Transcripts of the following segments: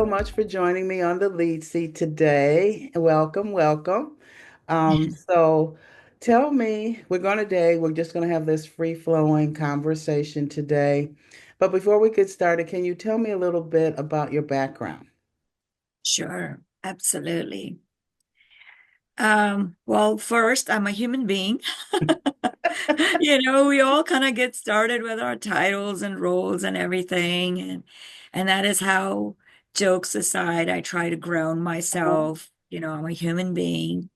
so much for joining me on the lead seat today. Welcome, welcome. So tell me, we're just going to have this free-flowing conversation today. But before we get started, can you tell me a little bit about your background? Sure, absolutely. Well, first, I'm a human being. We all kind of get started with our titles and roles and everything, and that is how, jokes aside, I try to ground myself. I'm a human being,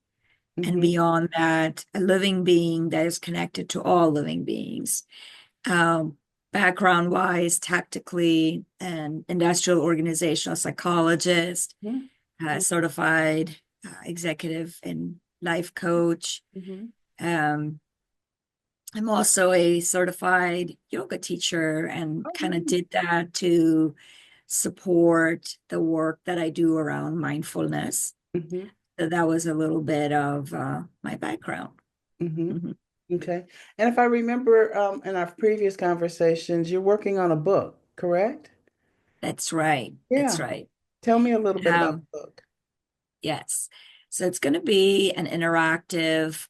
and Mm-hmm. beyond that, a living being that is connected to all living beings. Um, Background wise, tactically, an industrial organizational psychologist, certified executive and life coach. Mm-hmm. Um, I'm also a certified yoga teacher and Oh, kind of nice. did that to support the work that I do around mindfulness. Mm-hmm. So that was a little bit of my background. Mm-hmm. Mhm. Okay. And if I remember, in our previous conversations, you're working on a book, correct? That's right. That's Yeah. right. Tell me a little bit about Um, the book. yes. So it's going to be an interactive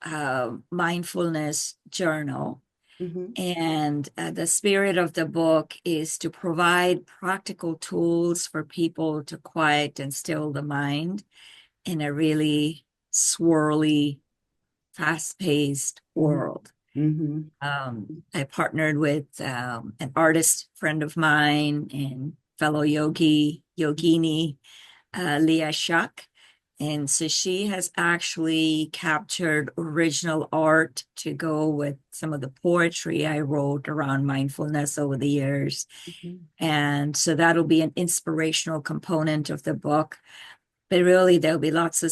mindfulness journal. Mm-hmm. And the spirit of the book is to provide practical tools for people to quiet and still the mind in a really swirly, fast-paced Mm-hmm. world. Mm-hmm. I partnered with an artist friend of mine and fellow yogini, Leah Shuck. And so she has actually captured original art to go with some of the poetry I wrote around mindfulness over the years. Mm-hmm. And so that'll be an inspirational component of the book. But really, there'll be lots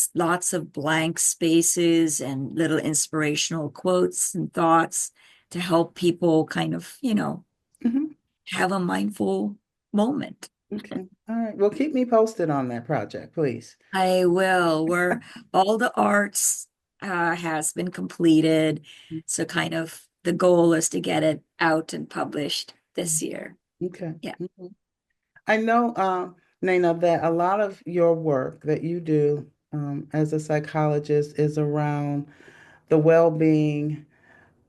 of blank spaces and little inspirational quotes and thoughts to help people kind of, Mm-hmm. have a mindful moment. Okay. All right. Well, keep me posted on that project, please. I will. Where all the arts has been completed. So kind of the goal is to get it out and published this Mhm. year. Okay. Yeah. Mhm. I know, Naina, that a lot of your work that you do as a psychologist is around the well-being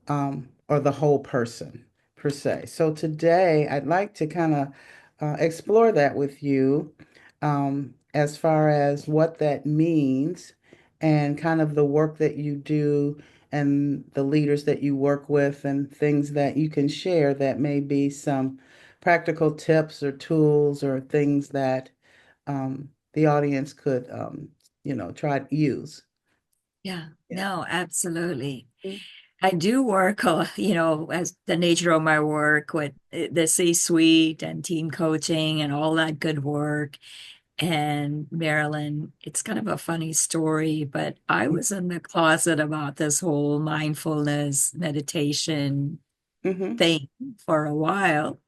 or the whole person per se. So today I'd like to kind of explore that with you as far as what that means and kind of the work that you do and the leaders that you work with and things that you can share that may be some practical tips or tools or things that the audience could, try to use. Yeah. Yeah. No, absolutely. I do work, as the nature of my work with the C-suite and team coaching and all that good work. And Marilyn, it's kind of a funny story, but I was in the closet about this whole mindfulness meditation Mm-hmm. thing for a while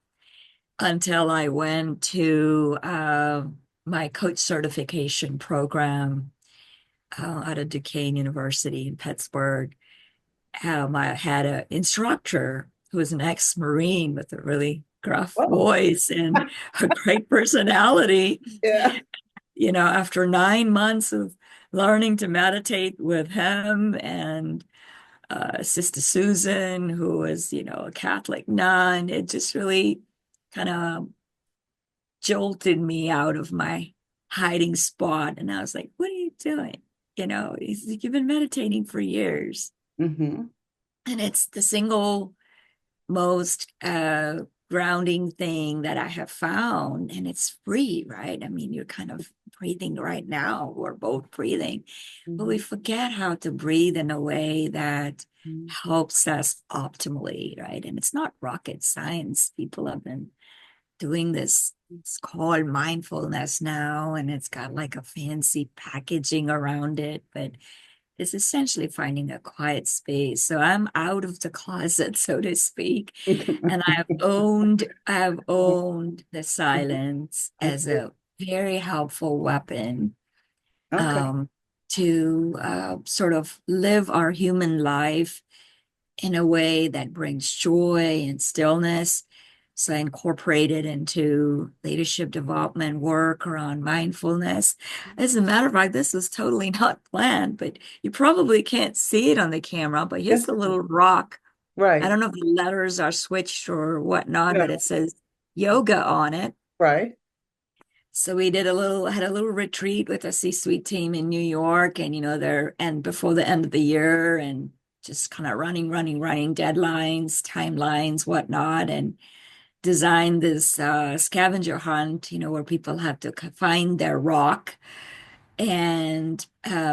until I went to my coach certification program out of Duquesne University in Pittsburgh. I had an instructor who was an ex-Marine with a really gruff Oh, voice and a great personality. yeah. After 9 months of learning to meditate with him and Sister Susan, who was, a Catholic nun, it just really kind of jolted me out of my hiding spot. And I was like, what are you doing? He's like, you've been meditating for years. Mm-hmm. And it's the single most grounding thing that I have found. And it's free, right? I mean, you're kind of breathing right now. We're both breathing, but we Mm-hmm. forget how to breathe in a way that Mm-hmm. helps us optimally, right? And it's not rocket science. People have been doing this. It's called mindfulness now, and it's got like a fancy packaging around it, but it's essentially finding a quiet space. So I'm out of the closet, so to speak, and I've owned the silence as Okay. a very helpful weapon Okay. um, to sort of live our human life in a way that brings joy and stillness. So I incorporated into leadership development work around mindfulness. As a matter of fact, this was totally not planned, but you probably can't see it on the camera. But here's Yes. a little rock. I Right. don't know if the letters are switched or whatnot, No. but it says yoga on it. Right. So we had a little retreat with a C-suite team in New York, and there and before the end of the year, and just kind of running deadlines, timelines, whatnot, and designed this scavenger hunt, where people have to find their rock and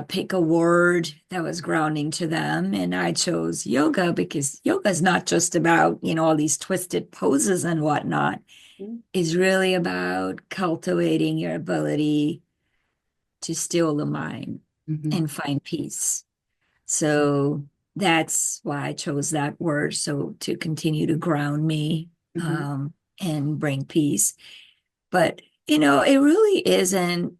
pick a word that was grounding to them. And I chose yoga because yoga is not just about, all these twisted poses and whatnot. It's really about cultivating your ability to still the mind Mm-hmm. and find peace. So that's why I chose that word. So to continue to ground me Mm-hmm. and bring peace. But, it really isn't,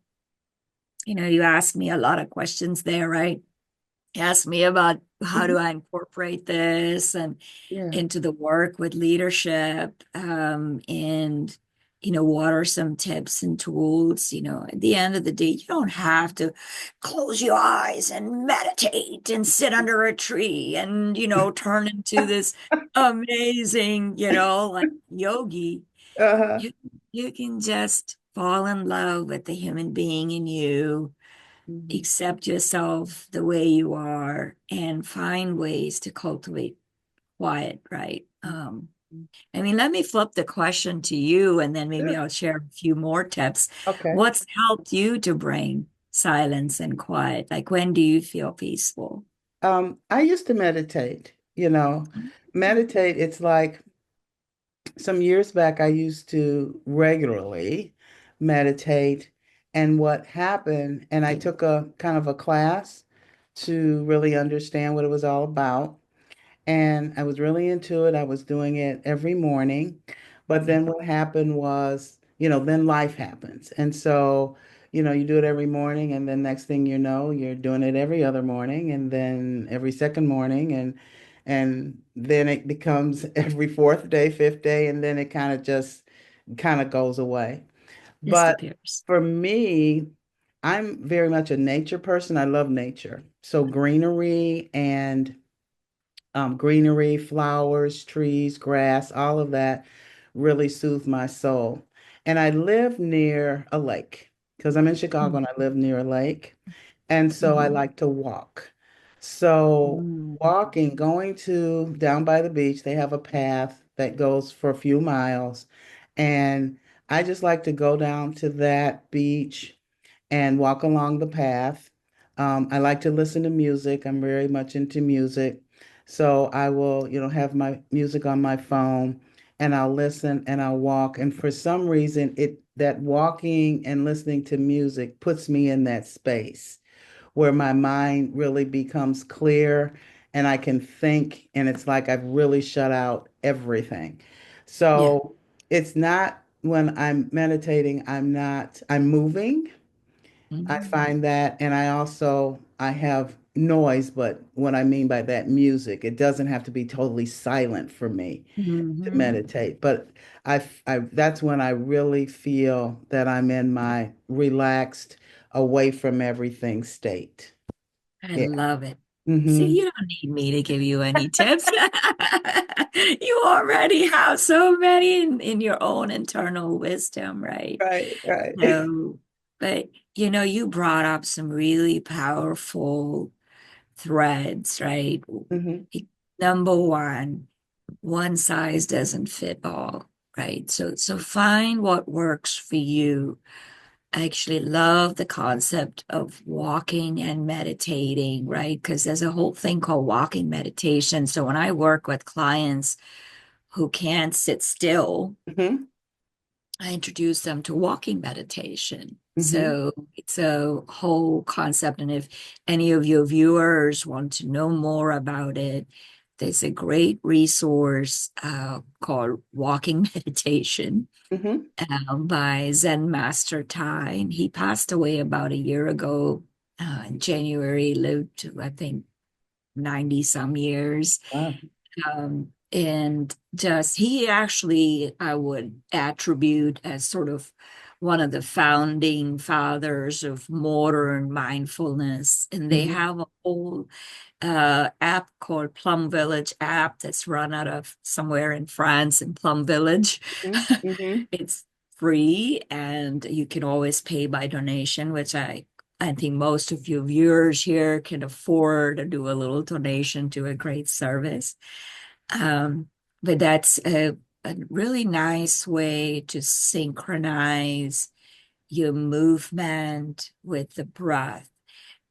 you asked me a lot of questions there, right? You asked me about how Hmm. do I incorporate this and Yeah. into the work with leadership, and what are some tips and tools. At the end of the day, you don't have to close your eyes and meditate and sit under a tree and turn into this amazing, like yogi. Uh-huh. You can just fall in love with the human being in you, Mm-hmm. accept yourself the way you are, and find ways to cultivate quiet, right? I mean, let me flip the question to you, and then maybe Sure. I'll share a few more tips. Okay. What's helped you to bring silence and quiet? Like, when do you feel peaceful? I used to meditate, you know. Meditate, it's like some years back, I used to regularly meditate. And what happened, and I took a kind of a class to really understand what it was all about. And I was really into it. I was doing it every morning. But then what happened was, then life happens. And so, you do it every morning, and then next thing you know, you're doing it every other morning, and then every second morning, and then it becomes every fourth day, fifth day, and then it kind of goes away. But Disappears. for me, I'm very much a nature person. I love nature. So greenery, flowers, trees, grass, all of that really soothe my soul. And I live near a lake because I'm in Chicago and I live near a lake. And so I Mhm. like to walk. So Mm. going to down by the beach, they have a path that goes for a few miles. And I just like to go down to that beach and walk along the path. I like to listen to music. I'm very much into music. So I will, have my music on my phone and I'll listen and I'll walk. And for some reason, that walking and listening to music puts me in that space where my mind really becomes clear and I can think, and it's like I've really shut out everything. Yeah. So it's not when I'm meditating, I'm moving. I Mhm. find that, and I have noise, but what I mean by that, music, it doesn't have to be totally silent for me to Mhm. meditate. But that's when I really feel that I'm in my relaxed, away from everything state. I Yeah. love it. See, Hmm. you don't need me to give you any tips. You already have so many in your own internal wisdom, right? Right, right. So, but you brought up some really powerful threads, right? Hmm. Number one size doesn't fit all, right? So find what works for you. I actually love the concept of walking and meditating, right? Because there's a whole thing called walking meditation. So when I work with clients who can't sit still, Hmm. I introduce them to walking meditation. Hmm. So it's a whole concept. And if any of your viewers want to know more about it, there's a great resource called Walking Meditation, Hmm. by Zen Master Tai. And he passed away about a year ago, in January, lived to, I think, 90 some years. Wow. And just he actually, I would attribute as sort of one of the founding fathers of modern mindfulness. And they Mm-hmm. have a whole app called Plum Village app that's run out of somewhere in France in Plum Village. Mm-hmm. It's free and you can always pay by donation, which I think most of your viewers here can afford to do a little donation to a great service. Um, but that's a really nice way to synchronize your movement with the breath.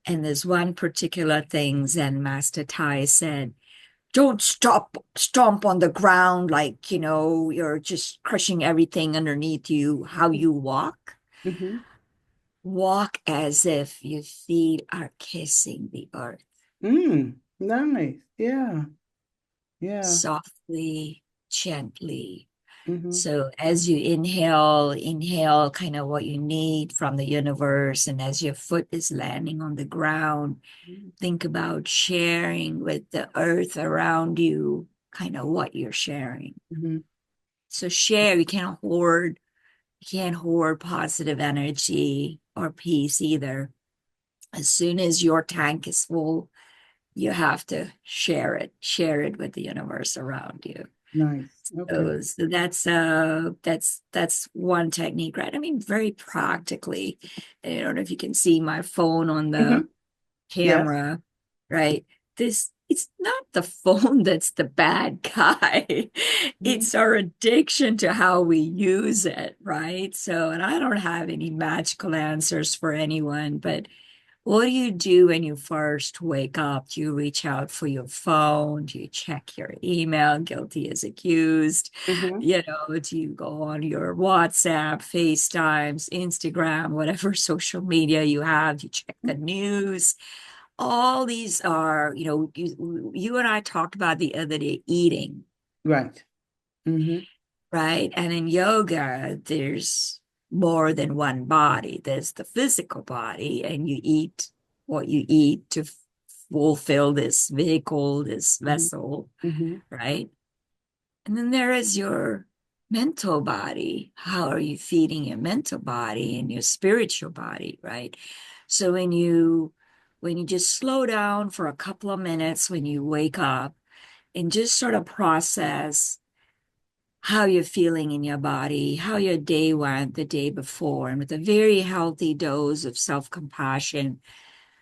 And there's one particular thing Zen Master Tai said, don't stomp on the ground like, you're just crushing everything underneath you. How you walk, Mm-hmm. walk as if your feet are kissing the earth Nice. Yeah. Yeah. softly, gently. Mm-hmm. So as you inhale, inhale kind of what you need from the universe. And as your foot is landing on the ground, think about sharing with the earth around you, kind of what you're sharing. Mm-hmm. So share, you can't hoard positive energy or peace either. As soon as your tank is full, you have to share it with the universe around you. Nice. Okay. So that's one technique, right? I mean, very practically. I don't know if you can see my phone on Mm-hmm. the Yes. camera, right? This it's not the phone that's the bad guy. Mm-hmm. It's our addiction to how we use it, right? So, and I don't have any magical answers for anyone, but what do you do when you first wake up? Do you reach out for your phone? Do you check your email? Guilty as accused. Mm-hmm. Do you go on your WhatsApp, FaceTimes, Instagram, whatever social media you have? Do you check the news? All these are, you and I talked about the other day eating, Right. Mm-hmm. right? And in yoga, there's more than one body. There's the physical body, and you eat what you eat to fulfill this vehicle, this vessel, Mm-hmm. right? And then there is your mental body. How are you feeding your mental body and your spiritual body, right? So when you just slow down for a couple of minutes when you wake up and just sort of process how you're feeling in your body, how your day went the day before, and with a very healthy dose of self-compassion,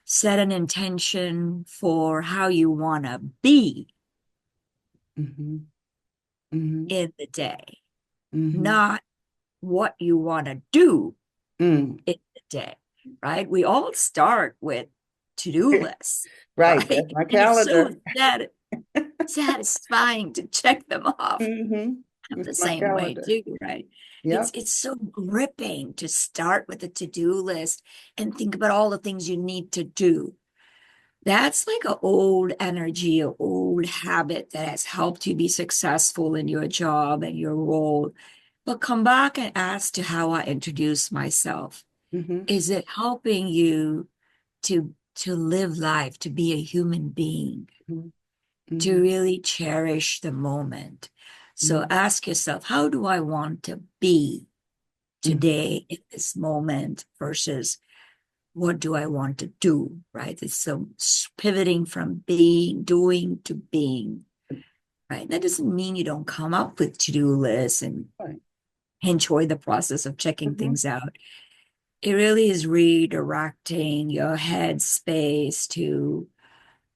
set an intention for how you want to be Mm-hmm. Mm-hmm. in the day, Mm-hmm. not what you want to do Mm. in the day, right? We all start with to-do lists, Right. right? That's my And it's so calendar. satisfying to check them off. Mm-hmm. I'm It's the my same way calendar. too, right? It's Yep. it's so gripping to start with a to-do list and think about all the things you need to do. That's like an old energy, an old habit that has helped you be successful in your job and your role. But come back and ask to how I introduce myself. Mm-hmm. Is it helping you to live life, to be a human being, to Mm-hmm. really cherish the moment? So Mm-hmm. ask yourself, how do I want to be Mm-hmm. today in this moment versus what do I want to do, right? It's so pivoting from doing to being, right? That doesn't mean you don't come up with to-do lists and Right. enjoy the process of checking Mm-hmm. things out. It really is redirecting your head space to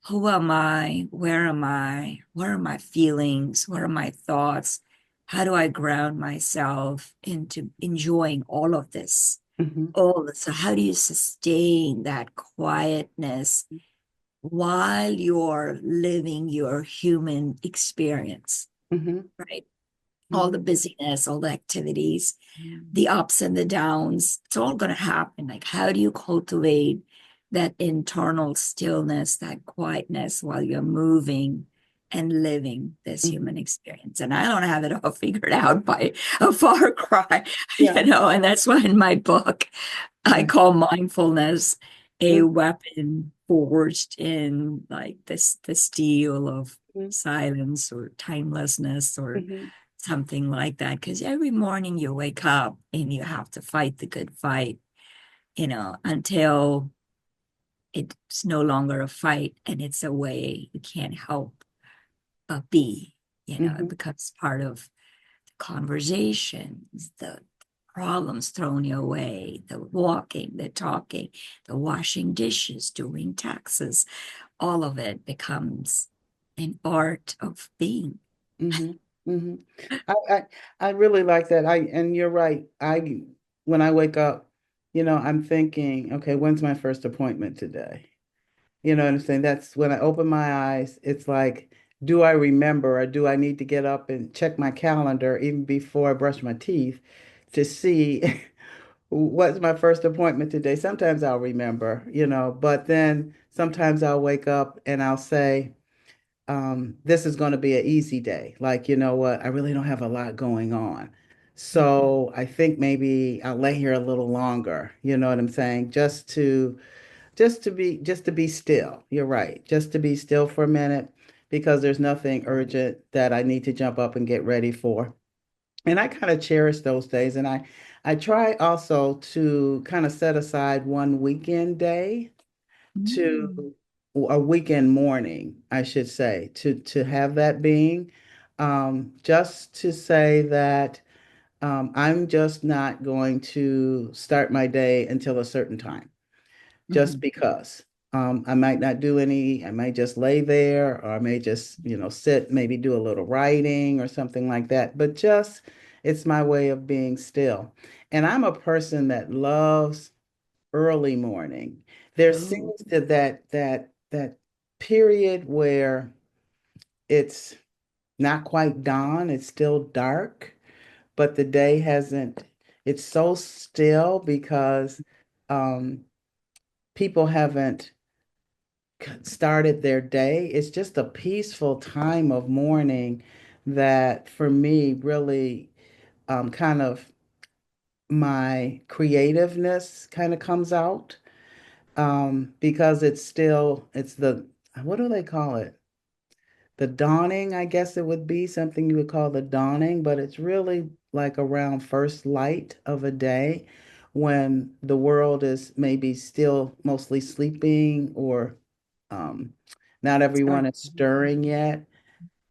who am I? Where am I? What are my feelings? What are my thoughts? How do I ground myself into enjoying all of this? Mm-hmm. All so how do you sustain that quietness while you're living your human experience, Mm-hmm. right? All Mm-hmm. the busyness, all the activities, Mm-hmm. the ups and the downs, it's all going to happen. Like, how do you cultivate that internal stillness, that quietness while you're moving and living this Mm-hmm. human experience? And I don't have it all figured out by a far cry, Yeah. and that's why in my book I Right. call mindfulness a mhm, weapon forged in like this the steel of mhm, silence or timelessness or mhm, something like that. Because every morning you wake up and you have to fight the good fight, until it's no longer a fight and it's a way you can't help but be. It mhm, becomes part of the conversations, the problems thrown your way, the walking, the talking, the washing dishes, doing taxes, all of it becomes an art of being. mhm, mhm. I really like that. And you're right. When I wake up, I'm thinking, okay, when's my first appointment today? You know what I'm saying? That's when I open my eyes, it's like, do I remember or do I need to get up and check my calendar even before I brush my teeth to see what's my first appointment today? Sometimes I'll remember, but then sometimes I'll wake up and I'll say, this is going to be an easy day. Like, you know what? I really don't have a lot going on. So I think maybe I'll lay here a little longer. You know what I'm saying? Just to be still. You're right. Just to be still for a minute because there's nothing urgent that I need to jump up and get ready for. And I kind of cherish those days. And I try also to kind of set aside one weekend day Mm. to a weekend morning, I should say, to have that being, just to say that I'm just not going to start my day until a certain time just Mhm. because. I might not do any, I might just lay there, or I may just, sit, maybe do a little writing or something like that. But just, it's my way of being still. And I'm a person that loves early morning. There Oh, seems to that period where it's not quite dawn, it's still dark, but the day hasn't, it's so still because um, people haven't started their day. It's just a peaceful time of morning that for me really kind of my creativeness kind of comes out because it's the, what do they call it? The dawning, I guess it would be something you would call the dawning, but it's really like around first light of a day when the world is maybe still mostly sleeping or um, not everyone sorry. is stirring yet.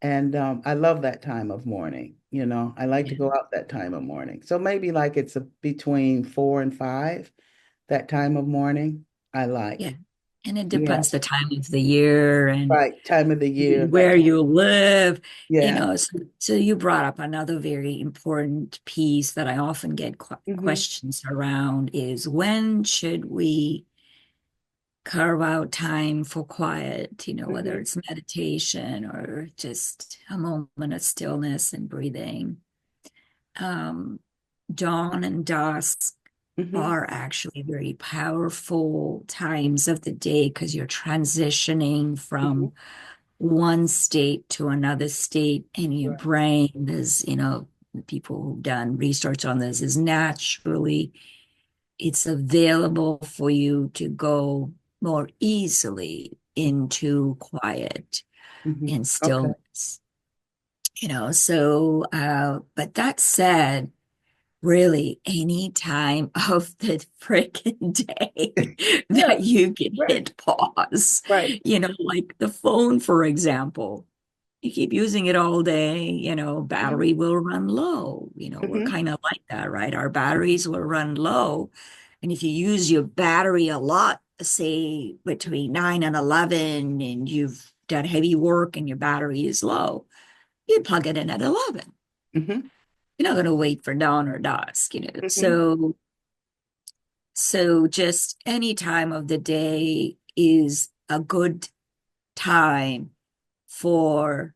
And I love that time of morning. I like to Yeah. go out that time of morning. So maybe like between 4 and 5, that time of morning, I Yeah. like. And it Yeah, depends the time of the year and right. Time of the year, that where kind you live, Yeah. So you brought up another very important piece that I often get Hmm. questions around is when should we carve out time for quiet, whether Hmm. it's meditation or just a moment of stillness and breathing. Um, Dawn and dusk Hmm. are actually very powerful times of the day because you're transitioning Hmm. from one state to another state in your Right. brain. There's, people who've done research on this is naturally it's available for you to go more easily into quiet Hmm. and Okay. stillness. But that said, really any time of the freaking day Yeah. that you can Right. hit pause, Right. like the phone, for example. You keep using it all day, Hmm. battery will run low. We're Hmm. kind of like that, right? Our batteries will run low. And if you use your battery a lot, say between 9 and 11, and you've done heavy work and your battery is low, you plug it in at 11. Hmm. You're not going to wait for dawn or dusk, Hmm. So just any time of the day is a good time for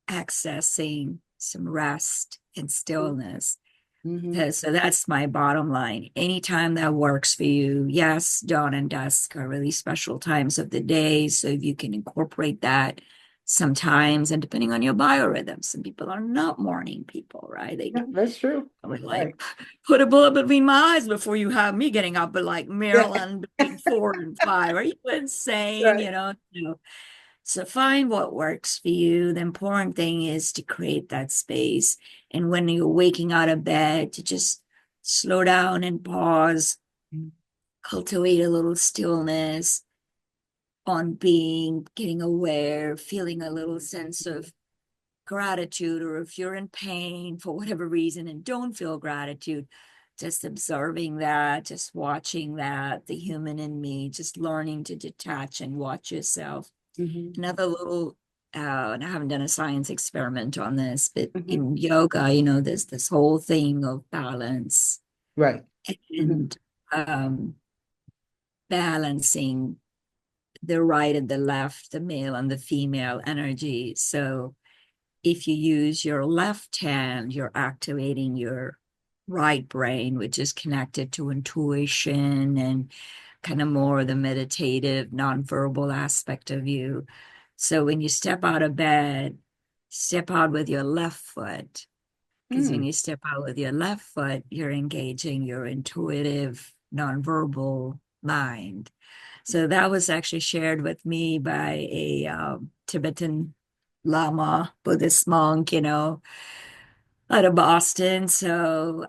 accessing some rest and stillness. Hmm. So that's my bottom line. Anytime that works for you, yes, dawn and dusk are really special times of the day. So if you can incorporate that, sometimes, and depending on your biorhythms, some people are not morning people, right? Yeah, that's true. I would like Right. put a bullet between my eyes before you have me getting up at like Yeah, Maryland between 4 and 5. Are you insane? right. So find what works for you. The important thing is to create that space. And when you're waking out of bed, to just slow down and pause, cultivate a little stillness on being, getting aware, feeling a little sense of gratitude, or if you're in pain for whatever reason and don't feel gratitude, just observing that, just watching that, the human in me, just learning to detach and watch yourself. Mm-hmm. Another little, and I haven't done a science experiment on this, but Mm-hmm. in yoga, there's this whole thing of balance Right. Mm-hmm. and um, balancing the right and the left, the male and the female energy. So if you use your left hand, you're activating your right brain, which is connected to intuition and kind of more the meditative, nonverbal aspect of you. So when you step out of bed, step out with your left foot, because when Mm. you step out with your left foot, you're engaging your intuitive, nonverbal mind. So that was actually shared with me by a Tibetan Lama, Buddhist monk, out of Boston. So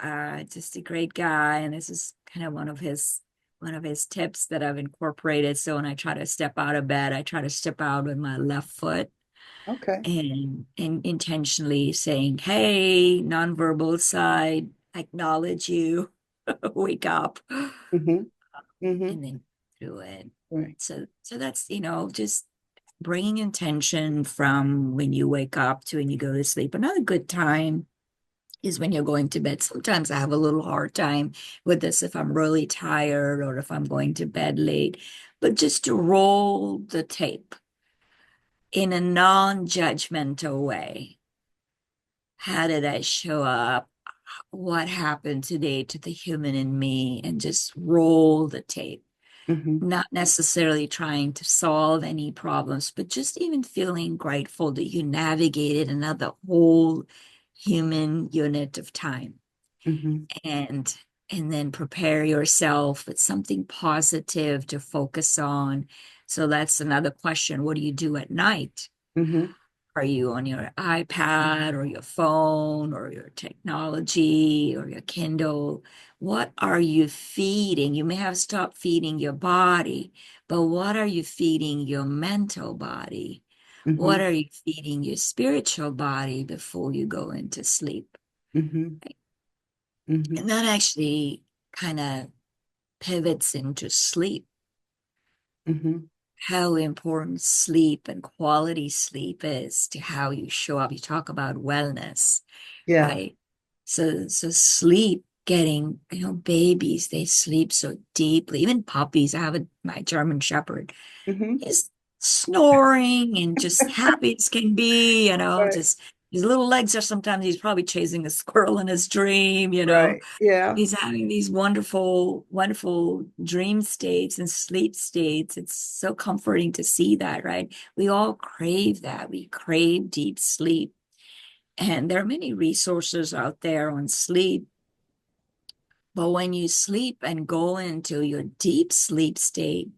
just a great guy. And this is kind of one of his tips that I've incorporated. So when I try to step out of bed, I try to step out with my left foot Okay. and intentionally saying, hey, nonverbal side, acknowledge you, wake up, Mm-hmm. Mm-hmm. and then do it. Right. So that's, just bringing intention from when you wake up to when you go to sleep. Another good time is when you're going to bed. Sometimes I have a little hard time with this if I'm really tired or if I'm going to bed late, but just to roll the tape in a non-judgmental way. How did I show up? What happened today to the human in me? And just roll the tape. Mm-hmm. Not necessarily trying to solve any problems, but just even feeling grateful that you navigated another whole human unit of time. Mm-hmm. And and then prepare yourself with something positive to focus on. So that's another question. What do you do at night? Mm-hmm. Are you on your iPad or your phone or your technology or your Kindle? What are you feeding? You may have stopped feeding your body, but what are you feeding your mental body? What Mm-hmm. are you feeding your spiritual body before you go into sleep? Mm-hmm. Mm-hmm. And that actually kind of pivots into sleep, Mm-hmm. how important sleep and quality sleep is to how you show up. You talk about wellness, Yeah. right? So sleep, getting, babies, they sleep so deeply. Even puppies. I have my German Shepherd. Mm-hmm. He's snoring and just happy as can be, Right. just his little legs are sometimes he's probably chasing a squirrel in his dream. Right. Yeah. He's having these wonderful, wonderful dream states and sleep states. It's so comforting to see that, right? We all crave that. We crave deep sleep. And there are many resources out there on sleep. But when you sleep and go into your deep sleep state,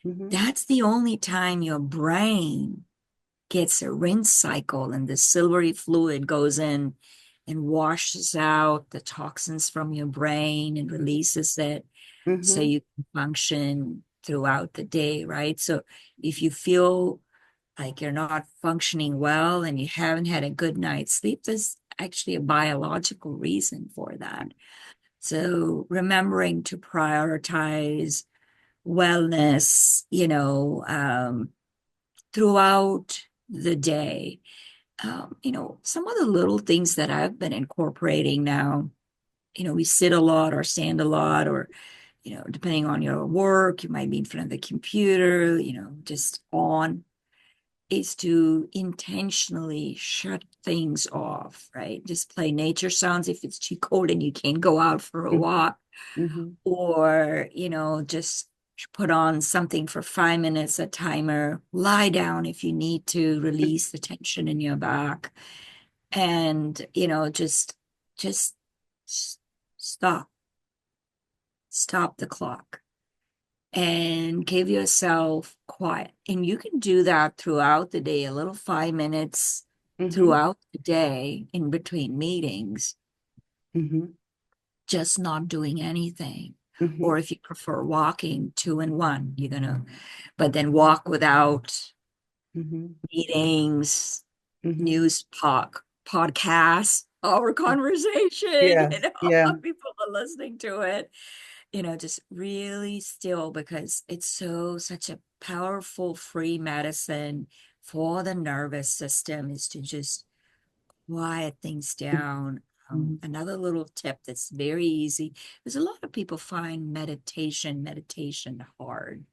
Mm-hmm. that's the only time your brain gets a rinse cycle and the silvery fluid goes in and washes out the toxins from your brain and releases it so Mm-hmm. you can function throughout the day, right? So if you feel like you're not functioning well and you haven't had a good night's sleep, there's actually a biological reason for that. So remembering to prioritize wellness, throughout the day. Some of the little things that I've been incorporating now, we sit a lot or stand a lot, or, depending on your work, you might be in front of the computer, just on, is to intentionally shut things off, right? Just play nature sounds if it's too cold and you can't go out for a walk, Mm-hmm. or, just put on something for 5 minutes, a timer, lie down if you need to release the tension in your back, and just s- stop, stop the clock and give yourself quiet. And you can do that throughout the day, a little 5 minutes Mm-hmm. throughout the day in between meetings, Mm-hmm. just not doing anything. Mm-hmm. Or if you prefer walking, two and one, but then walk without Mm-hmm. meetings, Mm-hmm. podcasts, our conversation, Yeah. Yeah. people are listening to it, just really still, because it's such a powerful free medicine for the nervous system, is to just quiet things down. Mm-hmm. Another little tip that's very easy, because a lot of people find meditation hard.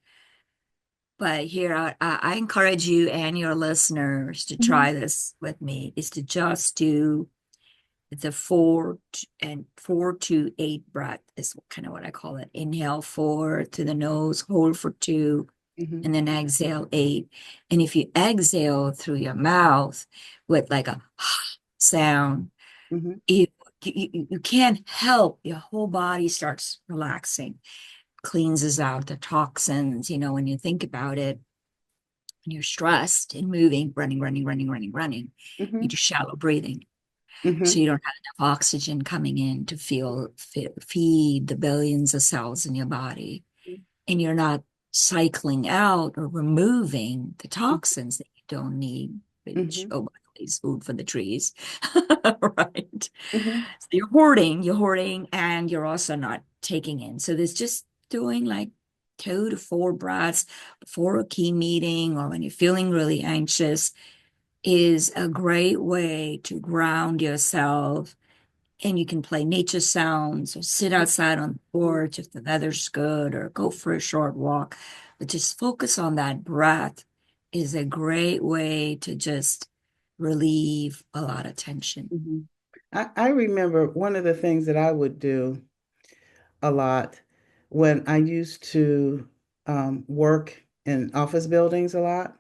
But here, I encourage you and your listeners to Mm-hmm. try this with me, is to just do the 4 to 8 breath is kind of what I call it. Inhale 4 through the nose, hold for 2, Mm-hmm. and then exhale 8. And if you exhale through your mouth with like a sound, Mm-hmm. you, you can't help, your whole body starts relaxing, cleanses out the toxins. When you think about it, when you're stressed and moving, running, you Mm-hmm. do shallow breathing. So Mm-hmm. you don't have enough oxygen coming in to feed the billions of cells in your body. And you're not cycling out or removing the toxins that you don't need, which, Mm-hmm. oh, by the way, is food for the trees. Right. Mm-hmm. So you're hoarding, and you're also not taking in. So there's just doing like 2 to 4 breaths before a key meeting, or when you're feeling really anxious, is a great way to ground yourself. And you can play nature sounds or sit outside on the porch if the weather's good, or go for a short walk. But just focus on that breath is a great way to just relieve a lot of tension. Mm-hmm. I remember one of the things that I would do a lot when I used to work in office buildings a lot.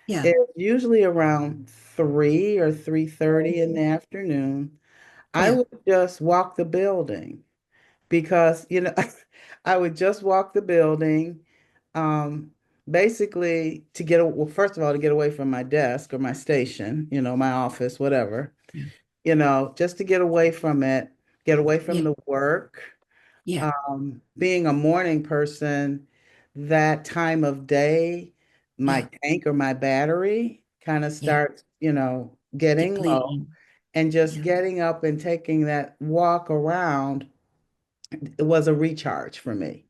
Yeah, It usually around 3 or 3:30 in the afternoon. I yeah, would just walk the building because, I would just walk the building, um, basically to well, first of all, to get away from my desk or my station, my office, whatever, yeah, just to get away from it, get away yeah, from the work. yeah, Being a morning person, that time of day, my yeah, tank or my battery kind of yeah. starts, getting low. Depleting. And just Yeah, getting up and taking that walk around, it was a recharge for me.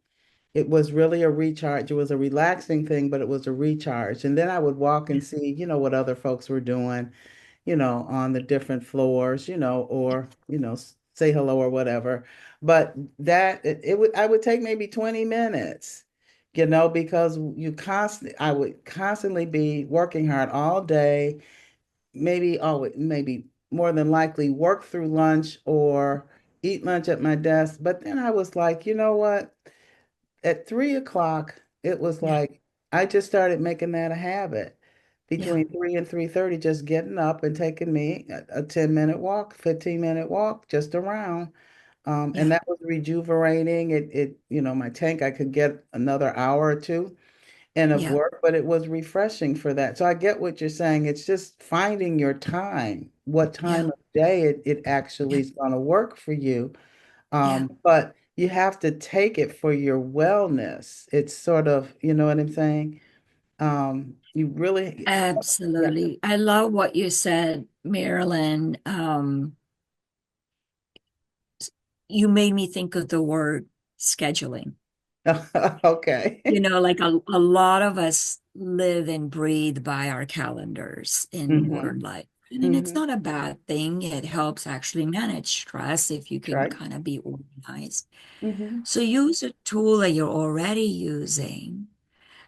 It was really a recharge. It was a relaxing thing, but it was a recharge. And then I would walk yeah, and see, what other folks were doing, on the different floors, or, say hello or whatever. But I would take maybe 20 minutes, because I would constantly be working hard all day, maybe more than likely work through lunch or eat lunch at my desk. But then I was like, you know what? At 3 o'clock, it was yeah, like I just started making that a habit. yeah, Between 3 and 3:30, just getting up and taking me a 10-minute walk, 15-minute walk just around. And yeah, that was rejuvenating. My tank, I could get another hour or two and of yeah, work, but it was refreshing for that. So I get what you're saying. It's just finding your time, what time yeah, of day it actually yeah, is going to work for you. yeah. But you have to take it for your wellness. It's sort of, you know what I'm saying? You really, yeah. Absolutely. I love what you said, Marilyn. You made me think of the word scheduling. Okay. Like a lot of us live and breathe by our calendars in Hmm. modern life. And it's Hmm. not a bad thing. It helps actually manage stress if you That's can right. kind of be organized. Hmm. So use a tool that you're already using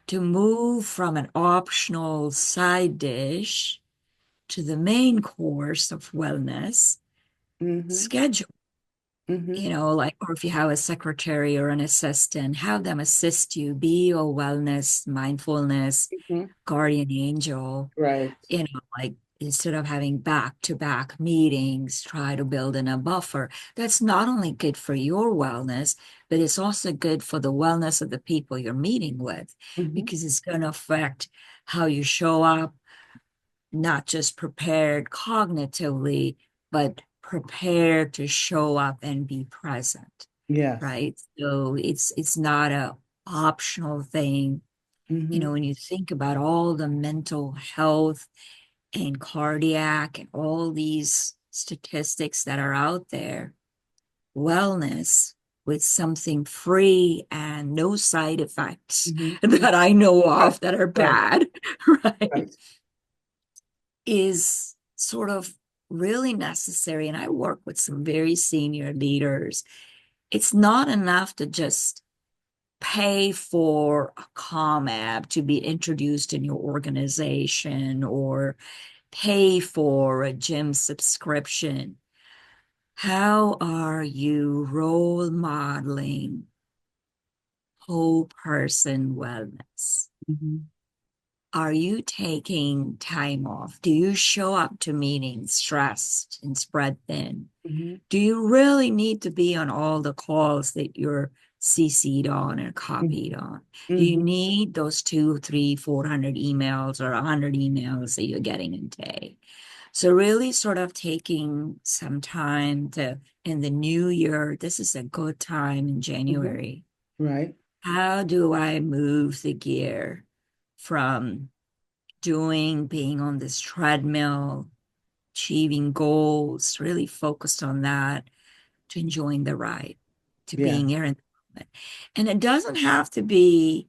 to move from an optional side dish to the main course of wellness. Hmm. Schedule. Mm-hmm. like, or if you have a secretary or an assistant, have them assist you, be your wellness, mindfulness, Mm-hmm. guardian angel, Right. like instead of having back-to-back meetings, try to build in a buffer. That's not only good for your wellness, but it's also good for the wellness of the people you're meeting with, Mm-hmm. because it's going to affect how you show up, not just prepared cognitively, but prepared to show up and be present, Yes. right? So it's not a optional thing. Mm-hmm. When you think about all the mental health and cardiac and all these statistics that are out there, wellness with something free and no side effects Mm-hmm. that I know Right. of that are Right. bad, right, Right. is sort of really necessary. And I work with some very senior leaders. It's not enough to just pay for a Calm app to be introduced in your organization or pay for a gym subscription. How are you role modeling whole person wellness? Mm-hmm. Are you taking time off? Do you show up to meetings stressed and spread thin? Mm-hmm. Do you really need to be on all the calls that you're CC'd on or copied on? Do you Mm-hmm. need those two, three, 400 emails or 100 emails that you're getting in a day? So really sort of taking some time to, in the new year, this is a good time in Mm-hmm. January. Right. How do I move the gear from being on this treadmill, achieving goals, really focused on that, to enjoying the ride, to Yeah. being here in the moment. And it doesn't have to be,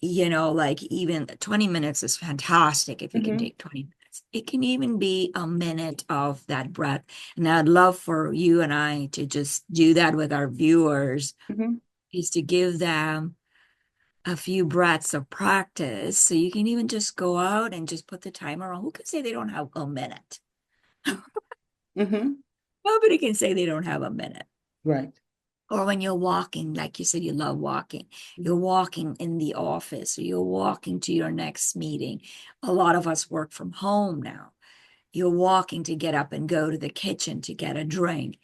like even 20 minutes is fantastic if you can Mm-hmm. take 20 minutes. It can even be a minute of that breath. And I'd love for you and I to just do that with our viewers, Mm-hmm. is to give them a few breaths of practice. So you can even just go out and just put the timer on. Who can say they don't have a minute? Mm-hmm. Nobody can say they don't have a minute. Right. Or when you're walking, like you said, you love walking. You're Mm-hmm. walking in the office, or you're walking to your next meeting. A lot of us work from home now. You're walking to get up and go to the kitchen to get a drink.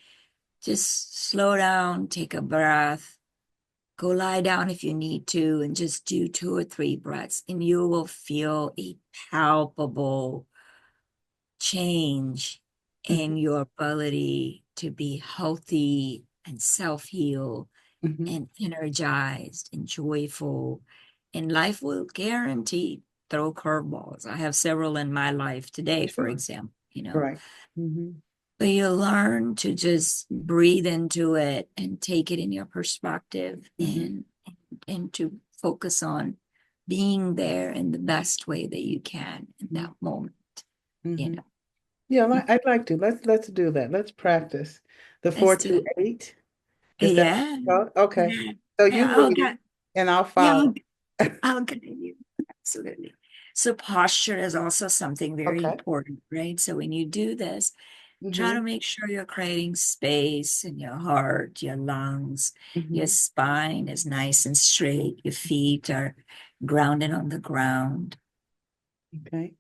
Just slow down, take a breath, go lie down if you need to, and just do 2 or 3 breaths, and you will feel a palpable change Mm-hmm. in your ability to be healthy and self heal Mm-hmm. and energized and joyful. And life will guarantee throw curveballs. I have several in my life today, for Sure. example. Right. Mm-hmm. But you learn to just breathe into it and take it in your perspective, Mm-hmm. and to focus on being there in the best way that you can in that moment, you Mm-hmm. know. Yeah, I'd like to. Let's do that. Let's practice the Let's four do two it. eight. Is that Yeah. okay? Yeah. So Yeah. you lead Okay. and I'll Yeah. follow. I'll continue. Absolutely. So posture is also something very Okay. important, right? So when you do this, try Mm-hmm. to make sure you're creating space in your heart, your lungs, your Mm-hmm. spine is nice and straight, your feet are grounded on the ground. Okay.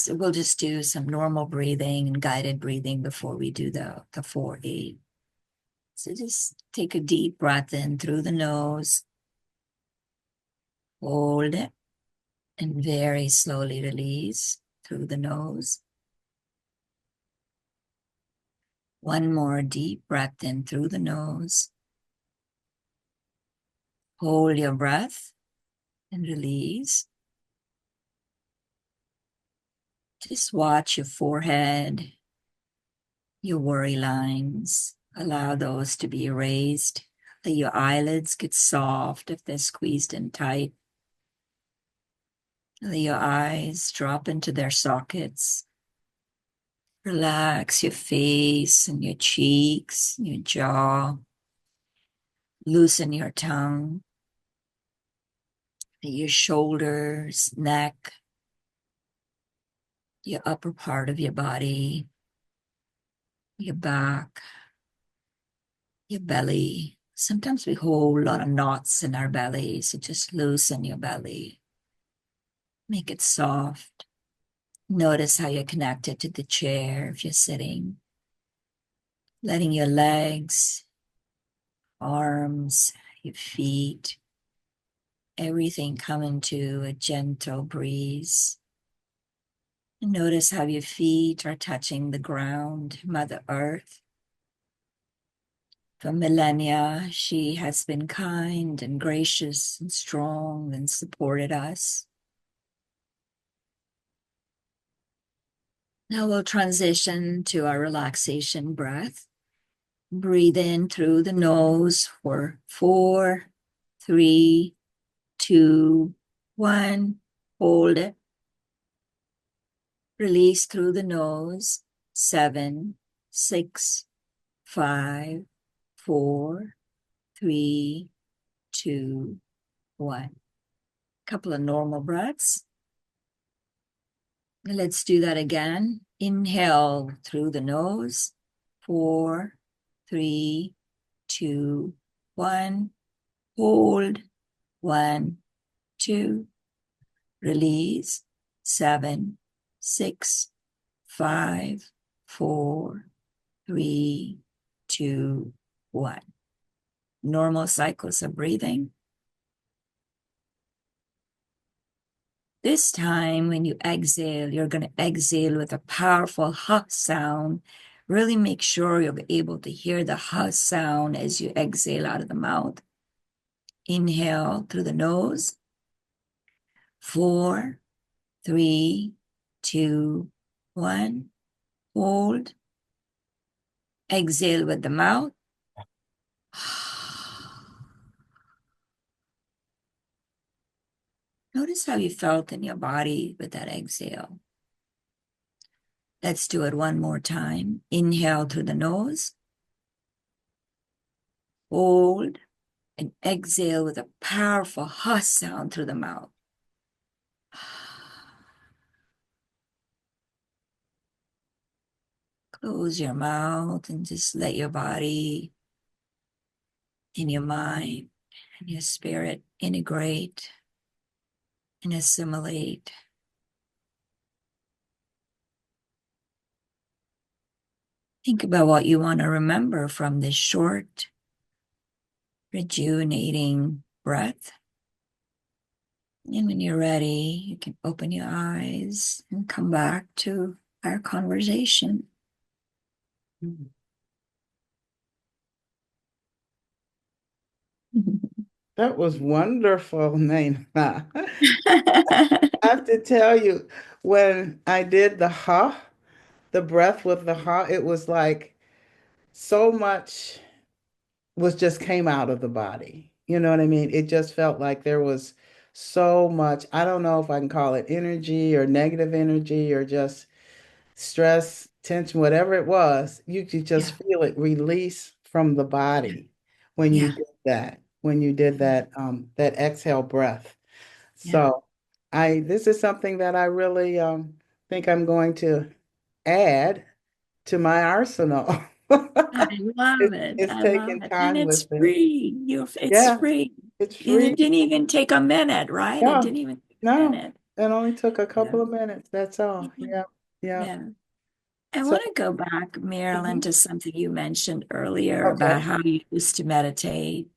We'll just do some normal breathing and guided breathing before we do the 4-8. So just take a deep breath in through the nose, hold it, and very slowly release through the nose. One more deep breath in through the nose. Hold your breath and release. Just watch your forehead, your worry lines. Allow those to be erased. Let your eyelids get soft if they're squeezed in tight. Let your eyes drop into their sockets. Relax your face and your cheeks, your jaw. Loosen your tongue, your shoulders, neck, your upper part of your body, your back, your belly. Sometimes we hold a lot of knots in our belly, so just loosen your belly. Make it soft. Notice how you're connected to the chair if you're sitting, letting your legs, arms, your feet, everything come into a gentle breeze. And notice how your feet are touching the ground, Mother Earth. For millennia, she has been kind and gracious and strong and supported us. Now we'll transition to our relaxation breath. Breathe in through the nose for 4, 3, 2, 1. Hold it. Release through the nose. 7, 6, 5, 4, 3, 2, 1. Couple of normal breaths. Let's do that again. Inhale through the nose. 4, 3, 2, 1. Hold. 1, 2. Release. 7, 6, 5, 4, 3, 2, 1. Normal cycles of breathing. This time, when you exhale, you're going to exhale with a powerful ha sound. Really make sure you're able to hear the ha sound as you exhale out of the mouth. Inhale through the nose. 4, 3, 2, 1. Hold. Exhale with the mouth. Notice how you felt in your body with that exhale. Let's do it one more time. Inhale through the nose. Hold and exhale with a powerful ha sound through the mouth. Close your mouth and just let your body and your mind and your spirit integrate and assimilate. Think about what you want to remember from this short, rejuvenating breath. And when you're ready, you can open your eyes and come back to our conversation. That was wonderful, Naina. I have to tell you, when I did the breath with the ha, it was like so much was just came out of the body. You know what I mean? It just felt like there was so much. I don't know if I can call it energy or negative energy or just stress, tension, whatever it was. You could just Yeah, feel it release from the body when you yeah, did that, when you did that exhale breath. yeah. So I this is something that I really think I'm going to add to my arsenal. I love it. It's I love taking it. And time it's with it. free. It's Yeah, free. it's And free. it didn't even take a minute, right? It Yeah, didn't even take a no, minute. it only took a Yeah. couple of minutes. That's all. Yeah. Yeah, yeah. Yeah. I So, want to go back, Marilyn, mhm. to something you mentioned earlier Okay. about how you used to meditate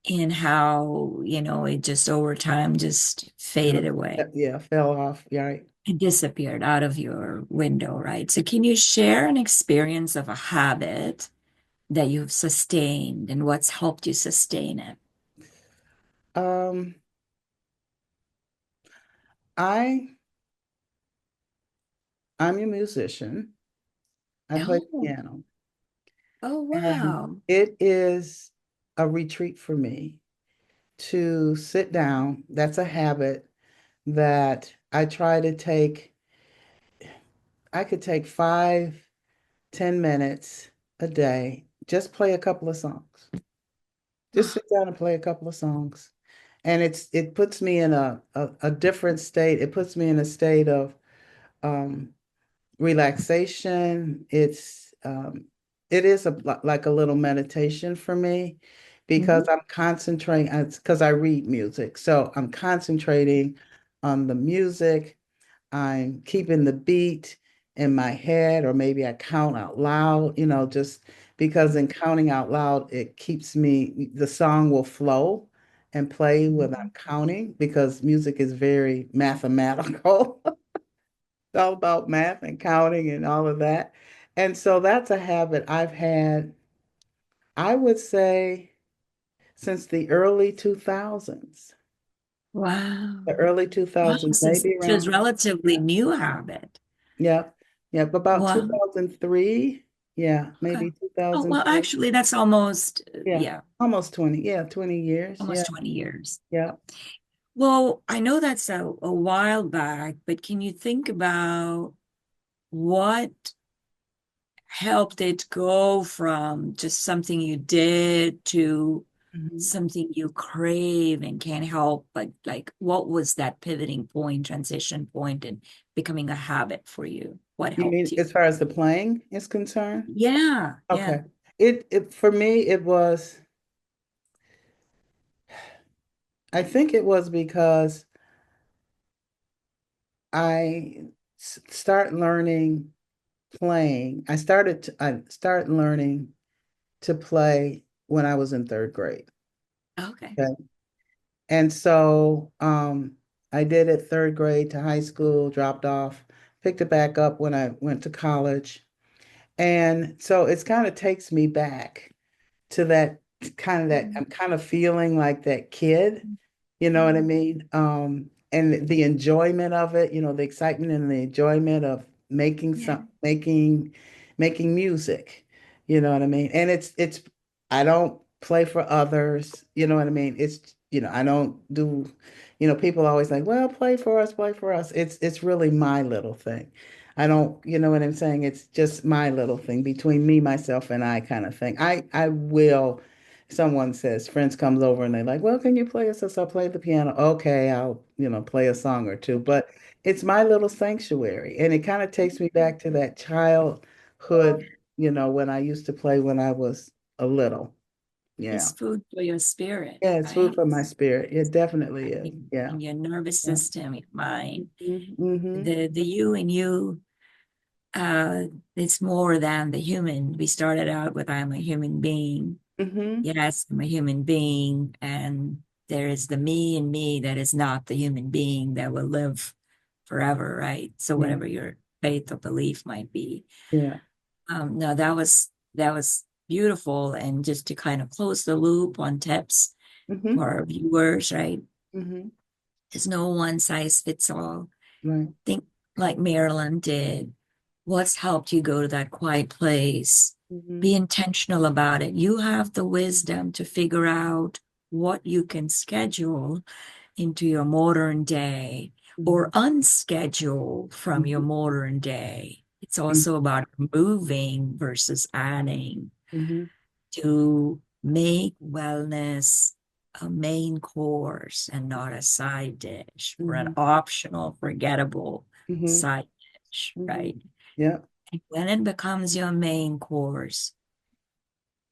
and how, it just over time just Uh, faded away yeah, fell off. Yeah, right. and disappeared out of your window, right? So can you share an experience of a habit that you've sustained and what's helped you sustain it? Um, I I'm a musician. I play Oh, piano, oh, and wow. it is a retreat for me to sit down. That's a habit that I try to take. I could take 5, 10 minutes a day, just play a couple of songs. Just sit down and play a couple of songs. And it puts me in a different state. It puts me in a state of um, relaxation. it is like a little meditation for me because Mhm. I'm concentrating because I read music. So I'm concentrating on the music. I'm keeping the beat in my head, or maybe I count out loud, just because in counting out loud, it keeps me, the song will flow and play without Mhm. counting because music is very mathematical. It's all about math and counting and all of that. And so that's a habit I've had, I would say, since the early 2000s. Wow. The early Wow, 2000s, so maybe it's around, relatively new habit. yeah, yeah, about Wow. 2003. Yeah, Okay. maybe Oh, well, 2003. actually, that's almost, Yeah, yeah, almost 20. Yeah, 20 years. Yeah, almost 20 years. yeah. Well, I know that's a while back, but can you think about what helped it go from just something you did to Mhm. something you crave and can't help, but like what was that pivoting point, transition point, and becoming a habit for you? What You helped mean you? as far as the playing is concerned? Yeah, yeah. Okay. It for me, it was, I think it was because I start learning playing. I started learning to play when I was in third grade. Okay. Okay. And so I did it third grade to high school, dropped off, picked it back up when I went to college. And so it's kind of takes me back to that kind of that Mhm. I'm kind of feeling like that kid, you know what I Mhm. mean? And the enjoyment of it, the excitement and the enjoyment of Yeah. making music, you know what I mean? And it's I don't play for others, you know what I mean? I don't do, people always like, well, play for us, play for us. It's really my little thing. I don't, you know what I'm saying? It's just my little thing between me, myself, and I kind of thing. I will, someone says, friends comes over and they're like, well, can you play us? So I'll play the piano. Okay, I'll, play a song or two. But it's my little sanctuary. And it kind of takes me back to that childhood, when I used to play when I was a little. Yeah. It's food for your spirit, Yeah, it's food right? for my spirit. It definitely is. Yeah. In your nervous Yeah. system, your mind. Mm-hmm. The you and you, uh, it's more than the human. We started out with I'm a human being. Mm-hmm. Yes, I'm a human being, and there is the me in me that is not the human being that will live forever, right? So Yeah. whatever your faith or belief might be. Yeah. No, that was beautiful. And just to kind of close the loop on tips Mm-hmm. for our viewers, right? Mm-hmm. There's no one size fits all. Right. Think like Marilyn did. What's helped you go to that quiet place? Mm-hmm. Be intentional about it. You have the wisdom to figure out what you can schedule into your modern day or unschedule from your Mm-hmm. modern day. It's also about moving versus adding Mm-hmm. to make wellness a main course and not a side dish or an Mm-hmm. optional, forgettable Mm-hmm. side dish, Mm-hmm. right? Yeah. And when it becomes your main course,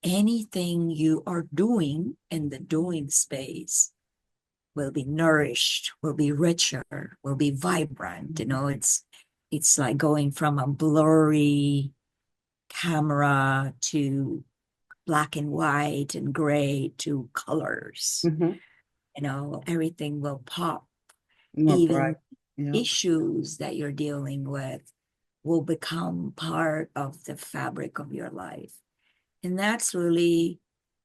anything you are doing in the doing space will be nourished, will be richer, will be vibrant. It's like going from a blurry camera to black and white and gray to colors. Mm-hmm. Everything will pop. More bright. Even Yeah. issues that you're dealing with will become part of the fabric of your life. And that's really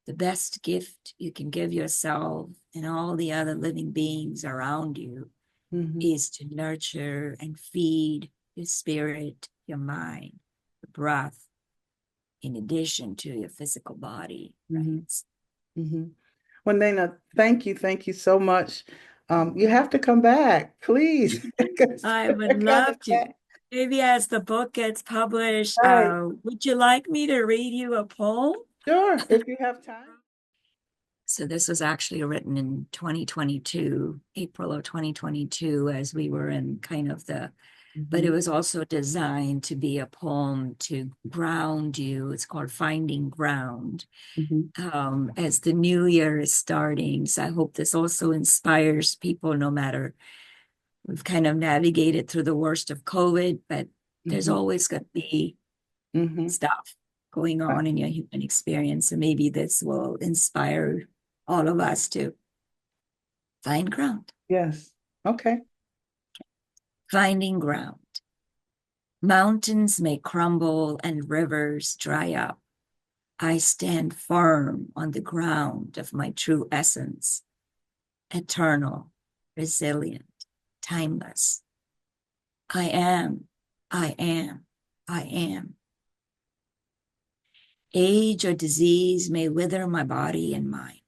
the best gift you can give yourself and all the other living beings around you Mm-hmm. is to nurture and feed your spirit, your mind, your breath, in addition to your physical body, Mm-hmm. right? Mm-hmm. Well, Nana, thank you so much. You have to come back, please. 'Cause I would we're coming love to. back. Maybe as the book gets published, All right. would you like me to read you a poem? Sure, if you have time. So this was actually written in 2022, April of 2022, as we were in kind of the but it Mhm. was also designed to be a poem to ground you. It's called Finding Ground. Mhm. As the new year is starting. So I hope this also inspires people, no matter we've kind of navigated through the worst of COVID, but there's Mhm. always going to be Mhm. stuff going Right. on in your human experience. And maybe this will inspire all of us to find ground. Yes. Okay. Finding ground. Mountains may crumble and rivers dry up. I stand firm on the ground of my true essence, eternal, resilient, timeless. I am, I am, I am. Age or disease may wither my body and mind.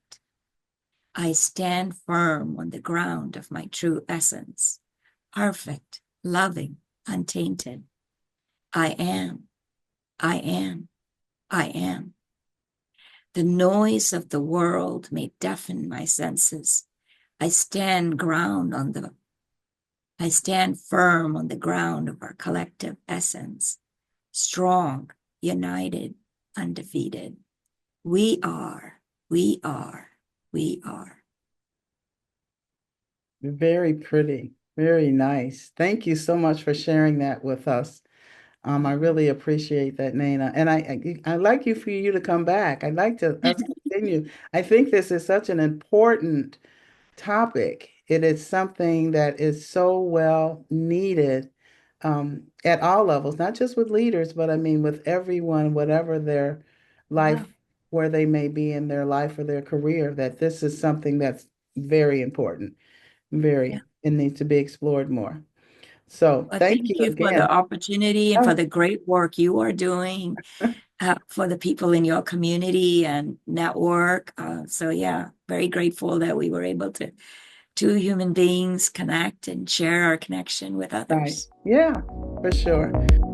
I stand firm on the ground of my true essence, perfect, loving, untainted. I am, I am, I am. The noise of the world may deafen my senses. I stand ground on the I stand firm on the ground of our collective essence, strong, united, undefeated. We are, we are, we are. Very pretty. Very nice. Thank you so much for sharing that with us. I really appreciate that, Nana. And I like you for you to come back. I'd like to us continue. I think this is such an important topic. It is something that is so well needed at all levels, not just with leaders, but I mean with everyone, whatever their Yeah, life, where they may be in their life or their career, that this is something that's very important, yeah. very, it needs to be explored more. So Well, thank thank you you for again. the opportunity and for Oh, the great work you are doing for the people in your community and network. So yeah, very grateful that we were able to two human beings connect and share our connection with right. others. Yeah, for sure.